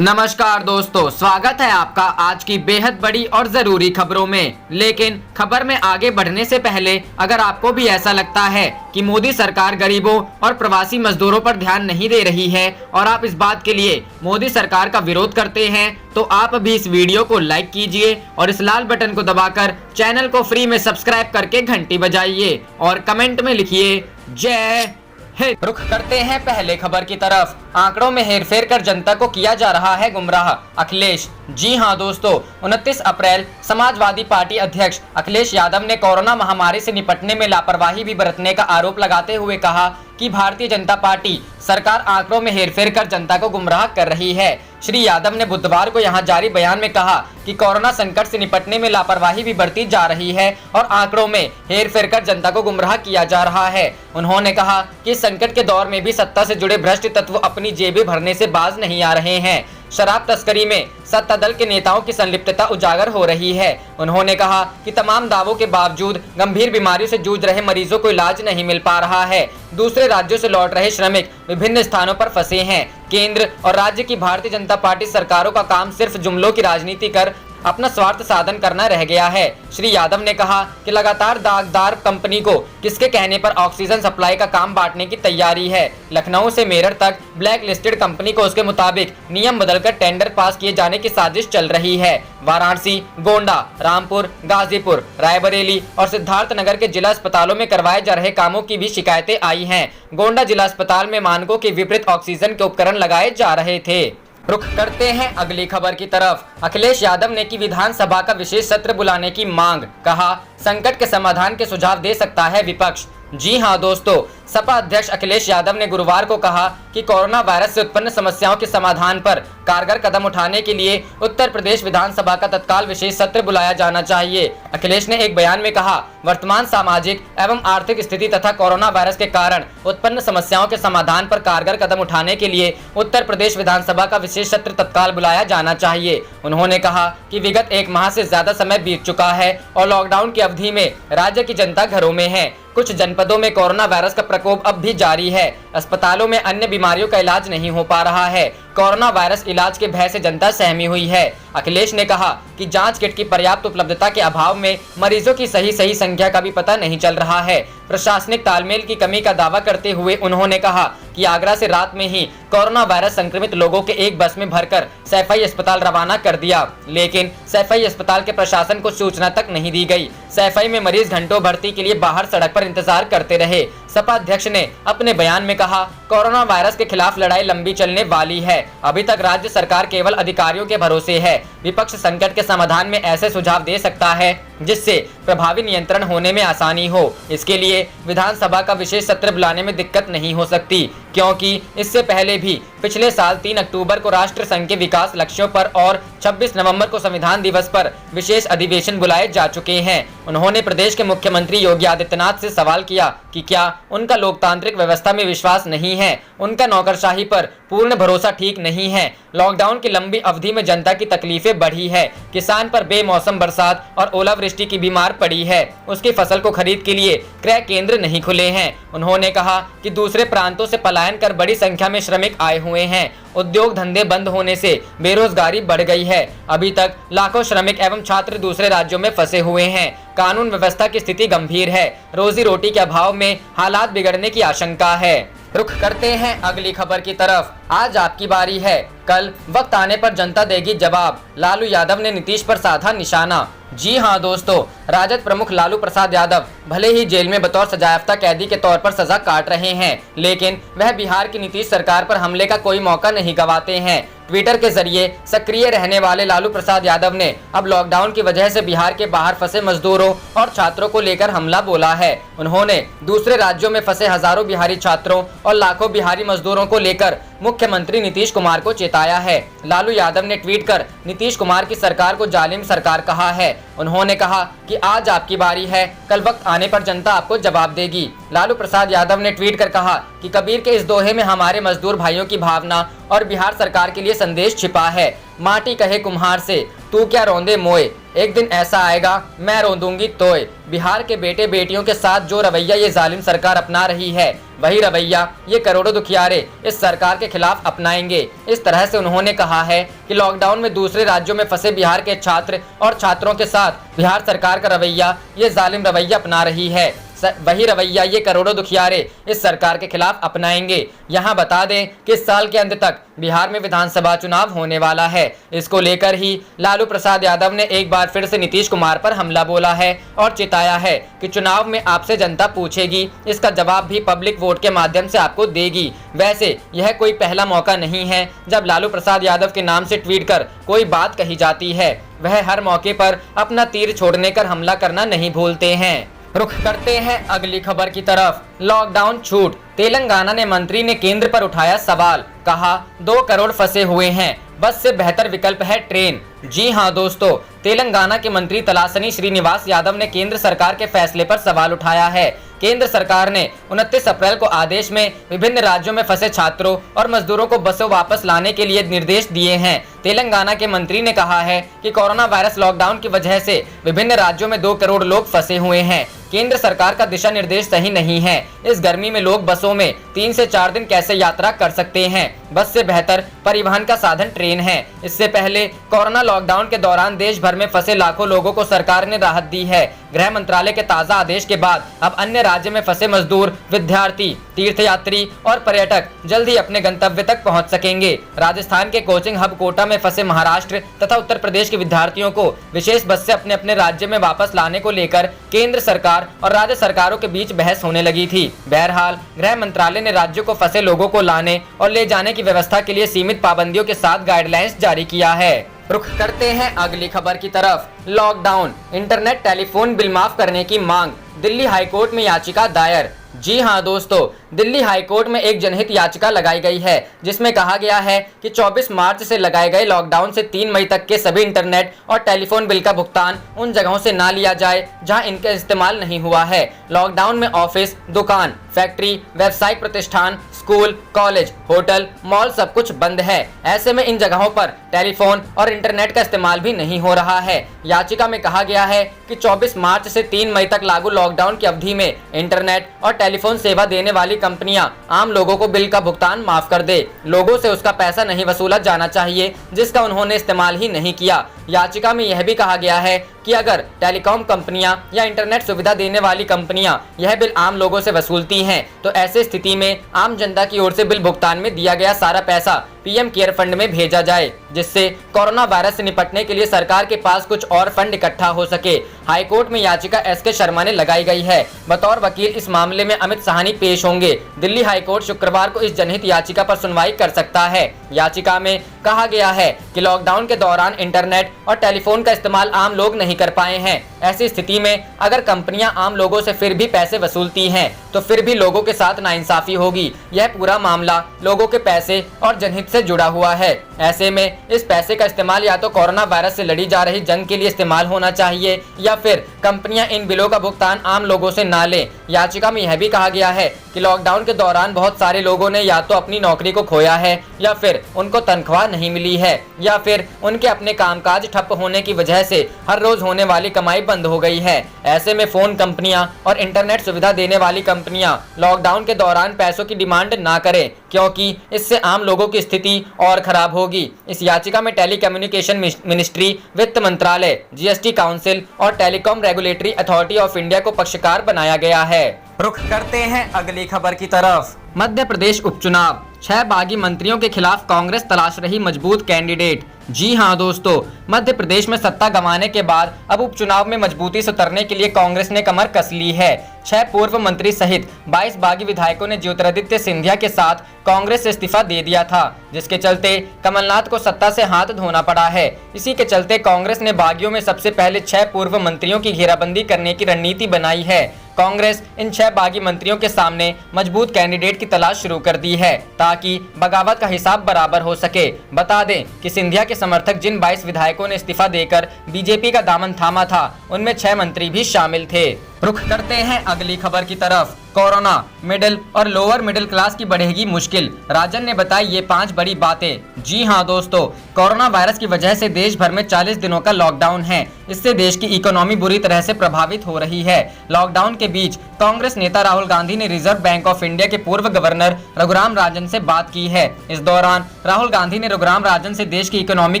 नमस्कार दोस्तों, स्वागत है आपका आज की बेहद बड़ी और जरूरी खबरों में। लेकिन खबर में आगे बढ़ने से पहले अगर आपको भी ऐसा लगता है कि मोदी सरकार गरीबों और प्रवासी मजदूरों पर ध्यान नहीं दे रही है और आप इस बात के लिए मोदी सरकार का विरोध करते हैं तो आप भी इस वीडियो को लाइक कीजिए और इस लाल बटन को दबाकर चैनल को फ्री में सब्सक्राइब करके घंटी बजाइए और कमेंट में लिखिए जय हिंद। रुख करते हैं पहले खबर की तरफ। आंकड़ों में हेरफेर कर जनता को किया जा रहा है गुमराह, अखिलेश। जी हां दोस्तों, 29 अप्रैल समाजवादी पार्टी अध्यक्ष अखिलेश यादव ने कोरोना महामारी से निपटने में लापरवाही भी बरतने का आरोप लगाते हुए कहा कि भारतीय जनता पार्टी सरकार आंकड़ों में हेरफेर कर जनता को गुमराह कर रही है। श्री यादव ने बुधवार को यहां जारी बयान में कहा कि कोरोना संकट से निपटने में लापरवाही भी बरती जा रही है और आंकड़ों में हेरफेर कर जनता को गुमराह किया जा रहा है। उन्होंने कहा कि संकट के दौर में भी सत्ता से जुड़े भ्रष्ट तत्व अपनी जेबें भरने से बाज नहीं आ रहे हैं। शराब तस्करी में सत्ता दल के नेताओं की संलिप्तता उजागर हो रही है। उन्होंने कहा कि तमाम दावों के बावजूद गंभीर बीमारियों से जूझ रहे मरीजों को इलाज नहीं मिल पा रहा है। दूसरे राज्यों से लौट रहे श्रमिक विभिन्न स्थानों पर फंसे हैं। केंद्र और राज्य की भारतीय जनता पार्टी सरकारों का काम सिर्फ जुमलों की राजनीति कर अपना स्वार्थ साधन करना रह गया है। श्री यादव ने कहा कि लगातार दागदार कंपनी को किसके कहने पर ऑक्सीजन सप्लाई का काम बांटने की तैयारी है। लखनऊ से मेरठ तक ब्लैक लिस्टेड कंपनी को उसके मुताबिक नियम बदलकर टेंडर पास किए जाने की साजिश चल रही है। वाराणसी, गोंडा, रामपुर, गाजीपुर, रायबरेली और सिद्धार्थनगर के जिला अस्पतालों में करवाए जा रहे कामों की भी शिकायतें आई हैं। गोंडा जिला अस्पताल में मानकों के विपरीत ऑक्सीजन के उपकरण लगाए जा रहे थे। रुख करते हैं अगली खबर की तरफ। अखिलेश यादव ने की विधानसभा का विशेष सत्र बुलाने की मांग, कहा संकट के समाधान के सुझाव दे सकता है विपक्ष। जी हां दोस्तों, सपा अध्यक्ष अखिलेश यादव ने गुरुवार को कहा कि कोरोना वायरस से उत्पन्न समस्याओं के समाधान पर कारगर कदम उठाने के लिए उत्तर प्रदेश विधानसभा का तत्काल विशेष सत्र बुलाया जाना चाहिए। अखिलेश ने एक बयान में कहा, वर्तमान सामाजिक एवं आर्थिक स्थिति तथा कोरोना वायरस के कारण उत्पन्न समस्याओं के समाधान पर कारगर कदम उठाने के लिए उत्तर प्रदेश विधानसभा का विशेष सत्र तत्काल बुलाया जाना चाहिए। उन्होंने कहा कि विगत एक माह से ज्यादा समय बीत चुका है और लॉकडाउन की अवधि में राज्य की जनता घरों में है। कुछ जनपदों में कोरोना वायरस का प्रकोप अब भी जारी है। अस्पतालों में अन्य बीमारियों का इलाज नहीं हो पा रहा है। कोरोना वायरस इलाज के भय से जनता सहमी हुई है। अखिलेश ने कहा कि जांच किट की पर्याप्त उपलब्धता के अभाव में मरीजों की सही संख्या का भी पता नहीं चल रहा है। प्रशासनिक तालमेल की कमी का दावा करते हुए उन्होंने कहा कि आगरा से रात में ही कोरोना वायरस संक्रमित लोगों के एक बस में भरकर सैफई अस्पताल रवाना कर दिया, लेकिन सैफई अस्पताल के प्रशासन को सूचना तक नहीं दी गई। सैफई में मरीज घंटों भर्ती के लिए बाहर सड़क पर इंतजार करते रहे। सपा अध्यक्ष ने अपने बयान में कहा, कोरोना वायरस के खिलाफ लड़ाई लंबी चलने वाली है। अभी तक राज्य सरकार केवल अधिकारियों के भरोसे है। विपक्ष संकट के समाधान में ऐसे सुझाव दे सकता है जिससे प्रभावी नियंत्रण होने में आसानी हो। इसके लिए विधानसभा का विशेष सत्र बुलाने में दिक्कत नहीं हो सकती, क्योंकि इससे पहले भी पिछले साल 3 अक्टूबर को राष्ट्र संघ के विकास लक्ष्यों पर और 26 नवंबर को संविधान दिवस पर विशेष अधिवेशन बुलाए जा चुके हैं। उन्होंने प्रदेश के मुख्यमंत्री योगी आदित्यनाथ से सवाल किया कि क्या उनका लोकतांत्रिक व्यवस्था में विश्वास नहीं है, उनका नौकरशाही पर पूर्ण भरोसा ठीक नहीं है। लॉकडाउन की लंबी अवधि में जनता की तकलीफें बढ़ी है। किसान पर बेमौसम बरसात और ओलावृष्टि की बीमार पड़ी है। उसकी फसल को खरीद के लिए क्रय केंद्र नहीं खुले हैं। उन्होंने कहा कि दूसरे प्रांतों से पलायन कर बड़ी संख्या में श्रमिक आए हुए हैं। उद्योग धंधे बंद होने से बेरोजगारी बढ़ गई है। अभी तक लाखों श्रमिक एवं छात्र दूसरे राज्यों में फंसे हुए हैं। कानून व्यवस्था की स्थिति गंभीर है। रोजी रोटी के अभाव में हालात बिगड़ने की आशंका है। रुख करते हैं अगली खबर की तरफ। आज आपकी बारी है, कल वक्त आने पर जनता देगी जवाब। लालू यादव ने नीतीश पर साधा निशाना। जी हां दोस्तों, राजद प्रमुख लालू प्रसाद यादव भले ही जेल में बतौर सजायाफ्ता कैदी के तौर पर सजा काट रहे हैं, लेकिन वह बिहार की नीतीश सरकार पर हमले का कोई मौका नहीं गंवाते हैं। ट्विटर के जरिए सक्रिय रहने वाले लालू प्रसाद यादव ने अब लॉकडाउन की वजह से बिहार के बाहर फंसे मजदूरों और छात्रों को लेकर हमला बोला है। उन्होंने दूसरे राज्यों में फंसे हजारों बिहारी छात्रों और लाखों बिहारी मजदूरों को लेकर मुख्यमंत्री नीतीश कुमार को चेताया है। लालू यादव ने ट्वीट कर नीतीश कुमार की सरकार को जालिम सरकार कहा है। उन्होंने कहा कि आज आपकी बारी है, कल वक्त आने पर जनता आपको जवाब देगी। लालू प्रसाद यादव ने ट्वीट कर कहा कि कबीर के इस दोहे में हमारे मजदूर भाइयों की भावना और बिहार सरकार के लिए संदेश छिपा है। माटी कहे कुम्हार से, तू क्या रौंदे मोए, एक दिन ऐसा आएगा मैं रौंदूंगी तोय। बिहार के बेटे बेटियों के साथ जो रवैया ये जालिम सरकार अपना रही है, वही रवैया ये करोड़ों दुखियारे इस सरकार के खिलाफ अपनाएंगे। इस तरह से उन्होंने कहा है कि लॉकडाउन में दूसरे राज्यों में फंसे बिहार के छात्र और छात्रों के साथ बिहार सरकार का रवैया ये जालिम रवैया अपना रही है, वही रवैया ये करोड़ों दुखियारे इस सरकार के खिलाफ अपनाएंगे। यहाँ बता दें कि इस साल के अंत तक बिहार में विधानसभा चुनाव होने वाला है। इसको लेकर ही लालू प्रसाद यादव ने एक बार फिर से नीतीश कुमार पर हमला बोला है और चिताया है कि चुनाव में आपसे जनता पूछेगी, इसका जवाब भी पब्लिक वोट के माध्यम से आपको देगी। वैसे यह कोई पहला मौका नहीं है जब लालू प्रसाद यादव के नाम से ट्वीट कर कोई बात कही जाती है। वह हर मौके पर अपना तीर छोड़ने कर हमला करना नहीं भूलते हैं। रुख करते हैं अगली खबर की तरफ। लॉकडाउन छूट, तेलंगाना ने मंत्री ने केंद्र पर उठाया सवाल, कहा 2 करोड़ फंसे हुए हैं, बस से बेहतर विकल्प है ट्रेन। जी हां दोस्तों, तेलंगाना के मंत्री तलासनी श्रीनिवास यादव ने केंद्र सरकार के फैसले पर सवाल उठाया है। केंद्र सरकार ने 29 अप्रैल को आदेश में विभिन्न राज्यों में फंसे छात्रों और मजदूरों को बसों वापस लाने के लिए निर्देश दिए हैं। तेलंगाना के मंत्री ने कहा है कि कोरोना वायरस लॉकडाउन की वजह से विभिन्न राज्यों में 2 करोड़ लोग फंसे हुए हैं। केंद्र सरकार का दिशा निर्देश सही नहीं है। इस गर्मी में लोग बसों में 3 से 4 दिन कैसे यात्रा कर सकते हैं। बस से बेहतर परिवहन का साधन ट्रेन है। इससे पहले कोरोना लॉकडाउन के दौरान देश भर में फंसे लाखों लोगों को सरकार ने राहत दी है। गृह मंत्रालय के ताज़ा आदेश के बाद अब अन्य राज्य में फंसे मजदूर, विद्यार्थी, तीर्थयात्री और पर्यटक जल्द ही अपने गंतव्य तक पहुंच सकेंगे। राजस्थान के कोचिंग हब कोटा में फंसे महाराष्ट्र तथा उत्तर प्रदेश के विद्यार्थियों को विशेष बस से अपने अपने राज्य में वापस लाने को लेकर केंद्र सरकार और राज्य सरकारों के बीच बहस होने लगी थी। बहरहाल गृह मंत्रालय ने राज्यों को फंसे लोगों को लाने और ले जाने की व्यवस्था के लिए सीमित पाबंदियों के साथ गाइडलाइंस जारी किया है। रुख करते हैं अगली खबर की तरफ। लॉकडाउन, इंटरनेट टेलीफोन बिल माफ करने की मांग, दिल्ली हाईकोर्ट में याचिका दायर। जी हां दोस्तों, दिल्ली हाईकोर्ट में एक जनहित याचिका लगाई गई है जिसमें कहा गया है कि 24 मार्च से लगाए गए लॉकडाउन से 3 मई तक के सभी इंटरनेट और टेलीफोन बिल का भुगतान उन जगहों से ना लिया जाए जहां इनका इस्तेमाल नहीं हुआ है। लॉकडाउन में ऑफिस, दुकान, फैक्ट्री, व्यावसायिक प्रतिष्ठान, स्कूल, कॉलेज, होटल, मॉल सब कुछ बंद है। ऐसे में इन जगहों पर टेलीफोन और इंटरनेट का इस्तेमाल भी नहीं हो रहा है। याचिका में कहा गया है कि 24 मार्च से 3 मई तक लागू लॉकडाउन की अवधि में इंटरनेट और टेलीफोन सेवा देने वाली कंपनियां आम लोगों को बिल का भुगतान माफ कर दे। लोगों से उसका पैसा नहीं वसूला जाना चाहिए जिसका उन्होंने इस्तेमाल ही नहीं किया। याचिका में यह भी कहा गया है कि अगर टेलीकॉम कंपनियां या इंटरनेट सुविधा देने वाली कंपनियां यह बिल आम लोगों से वसूलती हैं तो ऐसे स्थिति में आम जनता की ओर से बिल भुगतान में दिया गया सारा पैसा पीएम केयर फंड में भेजा जाए, जिससे कोरोना वायरस से निपटने के लिए सरकार के पास कुछ और फंड इकट्ठा हो सके। हाईकोर्ट में याचिका एसके शर्मा ने लगाई गई है। बतौर वकील इस मामले में अमित साहनी पेश होंगे। दिल्ली हाईकोर्ट शुक्रवार को इस जनहित याचिका पर सुनवाई कर सकता है। याचिका में कहा गया है कि लॉकडाउन के दौरान इंटरनेट और टेलीफोन का इस्तेमाल आम लोग नहीं कर पाए हैं। ऐसी स्थिति में अगर कंपनियां आम लोगों से फिर भी पैसे वसूलती हैं तो फिर भी लोगों के साथ नाइंसाफी होगी। यह पूरा मामला लोगों के पैसे और जनहित से जुड़ा हुआ है। ऐसे में इस पैसे का इस्तेमाल या तो कोरोना वायरस से लड़ी जा रही जंग के लिए इस्तेमाल होना चाहिए या फिर कंपनियां इन बिलों का भुगतान आम लोगों से ना लें। याचिका में यह भी कहा गया है कि लॉकडाउन के दौरान बहुत सारे लोगों ने या तो अपनी नौकरी को खोया है या फिर उनको तनख्वाह नहीं मिली है या फिर उनके अपने कामकाज ठप होने की वजह से हर रोज होने वाली कमाई बंद हो गई है। ऐसे में फोन कंपनियां और इंटरनेट सुविधा देने वाली कंपनियां लॉकडाउन के दौरान पैसों की डिमांड ना करें क्योंकि इससे आम लोगों की स्थिति और खराब होगी। इस याचिका में टेलीकम्युनिकेशन मिनिस्ट्री, वित्त मंत्रालय, जीएसटी काउंसिल और telecom regulatory authority of India को पक्षकार बनाया गया है। रुख करते हैं अगली खबर की तरफ। मध्य प्रदेश उपचुनाव, 6 बागी मंत्रियों के खिलाफ कांग्रेस तलाश रही मजबूत कैंडिडेट। जी हां दोस्तों, मध्य प्रदेश में सत्ता गंवाने के बाद अब उपचुनाव में मजबूती से उतरने के लिए कांग्रेस ने कमर कस ली है। 6 पूर्व मंत्री सहित 22 बागी विधायकों ने ज्योतिरादित्य सिंधिया के साथ कांग्रेस से इस्तीफा दे दिया था, जिसके चलते कमलनाथ को सत्ता से हाथ धोना पड़ा है। इसी के चलते कांग्रेस ने बागियों में सबसे पहले 6 पूर्व मंत्रियों की घेराबंदी करने की रणनीति बनाई है। कांग्रेस इन 6 बागी मंत्रियों के सामने मजबूत कैंडिडेट की तलाश शुरू कर दी है ताकि बगावत का हिसाब बराबर हो सके। बता दें कि सिंधिया के समर्थक जिन 22 विधायकों ने इस्तीफा देकर बीजेपी का दामन थामा था उनमें 6 मंत्री भी शामिल थे। रुख करते हैं अगली खबर की तरफ। कोरोना, मिडिल और लोअर मिडिल क्लास की बढ़ेगी मुश्किल। राजन ने बताई ये 5 बड़ी बातें। जी हां दोस्तों, कोरोना वायरस की वजह से देश भर में 40 दिनों का लॉकडाउन है। इससे देश की इकोनॉमी बुरी तरह से प्रभावित हो रही है। लॉकडाउन के बीच कांग्रेस नेता राहुल गांधी ने रिजर्व बैंक ऑफ इंडिया के पूर्व गवर्नर रघुराम राजन से बात की है। इस दौरान राहुल गांधी ने रघुराम राजन से देश की इकोनॉमी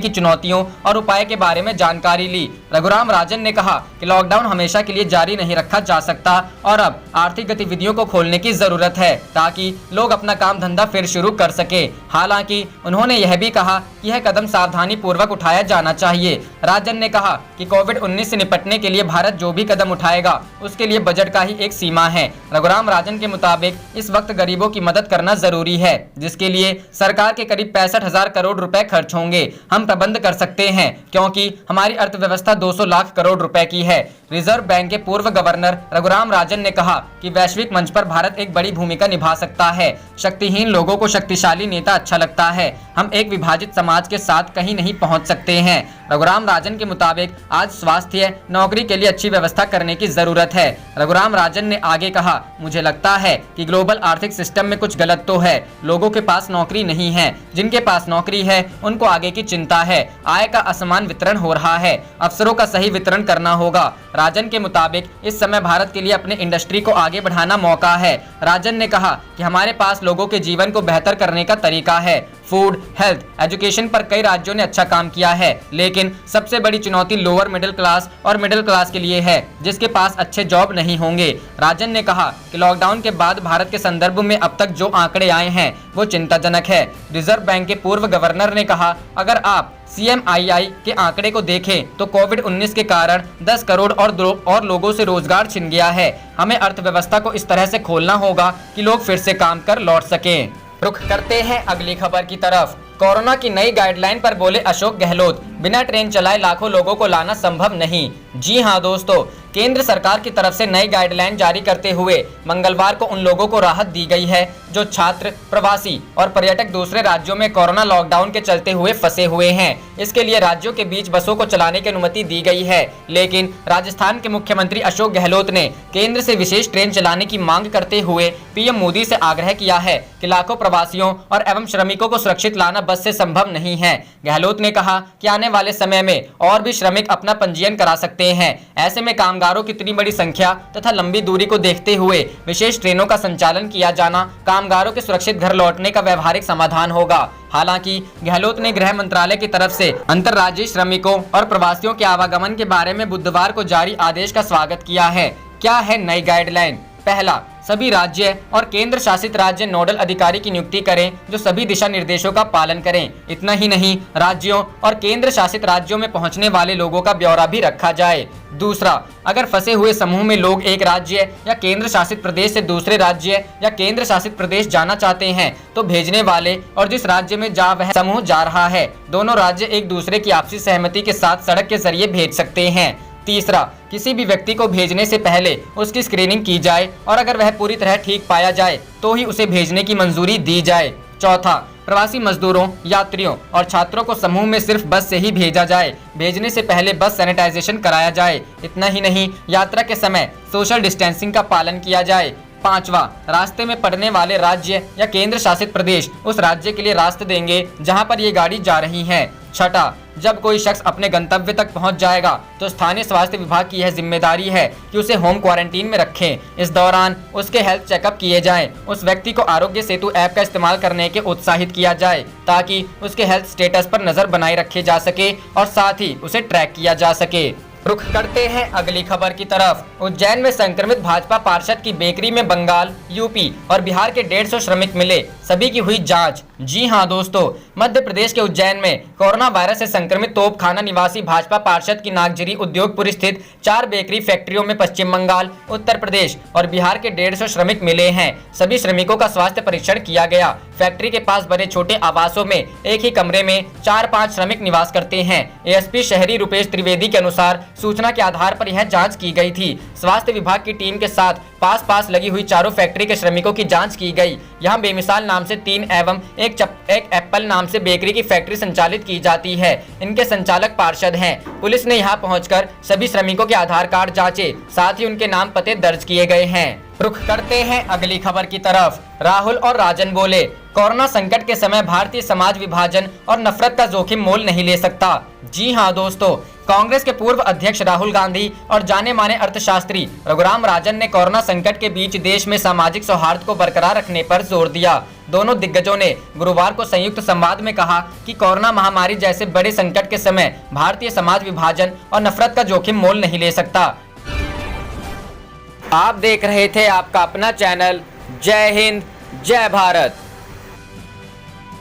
की चुनौतियों और उपाय के बारे में जानकारी ली। रघुराम राजन ने कहा कि लॉकडाउन हमेशा के लिए जारी नहीं रखा जा सकता और अब आर्थिक गतिविधियों को खोलने की जरूरत है ताकि लोग अपना काम धंधा फिर शुरू कर सके। हालांकि उन्होंने यह भी कहा कि यह कदम सावधानी पूर्वक उठाया जाना चाहिए। राजन ने कहा कि कोविड-19 से निपटने के लिए भारत जो भी कदम उठाएगा उसके लिए बजट का ही एक सीमा है। रघुराम राजन के मुताबिक इस वक्त गरीबों की मदद करना जरूरी है, जिसके लिए सरकार के करीब 65,000 करोड़ रुपए खर्च होंगे। हम प्रबंध कर सकते हैं क्योंकि हमारी अर्थव्यवस्था 200 लाख करोड़ रुपए की है। रिजर्व बैंक के पूर्व गवर्नर रघुराम राजन ने कहा कि वैश्विक मंच पर भारत एक बड़ी भूमिका निभा सकता है। शक्तिहीन लोगों को शक्तिशाली नेता अच्छा लगता है। हम एक विभाजित समाज के साथ कहीं नहीं पहुंच सकते हैं। रघुराम राजन के मुताबिक आज स्वास्थ्य, नौकरी के लिए अच्छी व्यवस्था करने की जरूरत है। रघुराम राजन ने आगे कहा, मुझे लगता है कि ग्लोबल आर्थिक सिस्टम में कुछ गलत तो है। लोगों के पास नौकरी नहीं है, जिनके पास नौकरी है उनको आगे की चिंता है। आय का असमान वितरण हो रहा है, अवसरों का सही वितरण करना होगा। राजन के मुताबिक इस समय भारत के लिए अपने इंडस्ट्री को आगे बढ़ाना मौका है। राजन ने कहा कि हमारे पास लोगों के जीवन को बेहतर करने का तरीका है। फूड, हेल्थ, एजुकेशन पर कई राज्यों ने अच्छा काम किया है, लेकिन सबसे बड़ी चुनौती लोअर मिडिल क्लास और मिडिल क्लास के लिए है, जिसके पास अच्छे जॉब नहीं होंगे। राजन ने कहा कि लॉकडाउन के बाद भारत के संदर्भ में अब तक जो आंकड़े आए हैं वो चिंताजनक है। रिजर्व बैंक के पूर्व गवर्नर ने कहा, अगर आप CMII के आंकड़े को देखें तो कोविड-19 के कारण 10 करोड़ और लोगों से रोजगार छिन गया है। हमें अर्थव्यवस्था को इस तरह से खोलना होगा कि लोग फिर से काम कर लौट सकें। रुख करते हैं अगली खबर की तरफ। कोरोना की नई गाइडलाइन पर बोले अशोक गहलोत, बिना ट्रेन चलाए लाखों लोगों को लाना संभव नहीं। जी हां दोस्तों, केंद्र सरकार की तरफ से नई गाइडलाइन जारी करते हुए मंगलवार को उन लोगों को राहत दी गई है जो छात्र, प्रवासी और पर्यटक दूसरे राज्यों में कोरोना लॉकडाउन के चलते हुए फंसे हुए हैं। इसके लिए राज्यों के बीच बसों को चलाने की अनुमति दी गई है, लेकिन राजस्थान के मुख्यमंत्री अशोक गहलोत ने केंद्र से विशेष ट्रेन चलाने की मांग करते हुए PM मोदी से आग्रह किया है कि लाखों प्रवासियों और एवं श्रमिकों को सुरक्षित लाना बस से संभव नहीं है। गहलोत ने कहा कि आने वाले समय में और भी श्रमिक अपना पंजीयन करा सकते हैं। ऐसे में कामगारों की इतनी बड़ी संख्या तथा लंबी दूरी को देखते हुए विशेष ट्रेनों का संचालन किया जाना कामगारों के सुरक्षित घर लौटने का व्यवहारिक समाधान होगा। हालांकि गहलोत ने गृह मंत्रालय की तरफ से अंतर्राज्यीय श्रमिकों और प्रवासियों के आवागमन के बारे में बुधवार को जारी आदेश का स्वागत किया है। क्या है नई गाइडलाइन? पहला, सभी राज्य और केंद्र शासित राज्य नोडल अधिकारी की नियुक्ति करें जो सभी दिशा निर्देशों का पालन करें। इतना ही नहीं, राज्यों और केंद्र शासित राज्यों में पहुंचने वाले लोगों का ब्यौरा भी रखा जाए। दूसरा, अगर फंसे हुए समूह में लोग एक राज्य या केंद्र शासित प्रदेश से दूसरे राज्य या केंद्र शासित प्रदेश जाना चाहते हैं तो भेजने वाले और जिस राज्य में वह समूह जा रहा है, दोनों राज्य एक दूसरे की आपसी सहमति के साथ सड़क के जरिए भेज सकते हैं। तीसरा, किसी भी व्यक्ति को भेजने से पहले उसकी स्क्रीनिंग की जाए और अगर वह पूरी तरह ठीक पाया जाए तो ही उसे भेजने की मंजूरी दी जाए। चौथा, प्रवासी मजदूरों, यात्रियों और छात्रों को समूह में सिर्फ बस से ही भेजा जाए। भेजने से पहले बस सैनिटाइजेशन कराया जाए। इतना ही नहीं, यात्रा के समय सोशल डिस्टेंसिंग का पालन किया जाए। पांचवा, रास्ते में पड़ने वाले राज्य या केंद्र शासित प्रदेश उस राज्य के लिए रास्ते देंगे जहां पर ये गाड़ी जा रही है। छठा, जब कोई शख्स अपने गंतव्य तक पहुंच जाएगा तो स्थानीय स्वास्थ्य विभाग की यह जिम्मेदारी है कि उसे होम क्वारंटीन में रखें। इस दौरान उसके हेल्थ चेकअप किए जाएं। उस व्यक्ति को आरोग्य सेतु ऐप का इस्तेमाल करने के उत्साहित किया जाए ताकि उसके हेल्थ स्टेटस पर नजर बनाए रखे जा सके और साथ ही उसे ट्रैक किया जा सके। रुख करते हैं अगली खबर की तरफ। उज्जैन में संक्रमित भाजपा पार्षद की बेकरी में बंगाल, यूपी और बिहार के 150 श्रमिक मिले, सभी की हुई जांच। जी हां दोस्तों, मध्य प्रदेश के उज्जैन में कोरोना वायरस से संक्रमित तोपखाना निवासी भाजपा पार्षद की नागजरी उद्योगपुरी स्थित 4 बेकरी फैक्ट्रियों में पश्चिम बंगाल, उत्तर प्रदेश और बिहार के 150 श्रमिक मिले हैं। सभी श्रमिकों का स्वास्थ्य परीक्षण किया गया। फैक्ट्री के पास बने छोटे आवासों में एक ही कमरे में 4-5 श्रमिक निवास करते हैं। ASP शहरी रुपेश त्रिवेदी के अनुसार सूचना के आधार पर यह जांच की गई थी। स्वास्थ्य विभाग की टीम के साथ पास लगी हुई चारों फैक्ट्री के श्रमिकों की जांच की गई। यहां बेमिसाल नाम से 3 एवं एक एप्पल नाम से बेकरी की फैक्ट्री संचालित की जाती है। इनके संचालक पार्षद हैं। पुलिस ने यहां पहुंचकर सभी श्रमिकों के आधार कार्ड जांचे, साथ ही उनके नाम पते दर्ज किए गए हैं। रुख करते हैं अगली खबर की तरफ। राहुल और राजन बोले, कोरोना संकट के समय भारतीय समाज विभाजन और नफरत का जोखिम मोल नहीं ले सकता। जी हां दोस्तों, कांग्रेस के पूर्व अध्यक्ष राहुल गांधी और जाने माने अर्थशास्त्री रघुराम राजन ने कोरोना संकट के बीच देश में सामाजिक सौहार्द को बरकरार रखने पर जोर दिया। दोनों दिग्गजों ने गुरुवार को संयुक्त संवाद में कहा कि कोरोना महामारी जैसे बड़े संकट के समय भारतीय समाज विभाजन और नफरत का जोखिम मोल नहीं ले सकता। आप देख रहे थे आपका अपना चैनल जय हिंद जय भारत।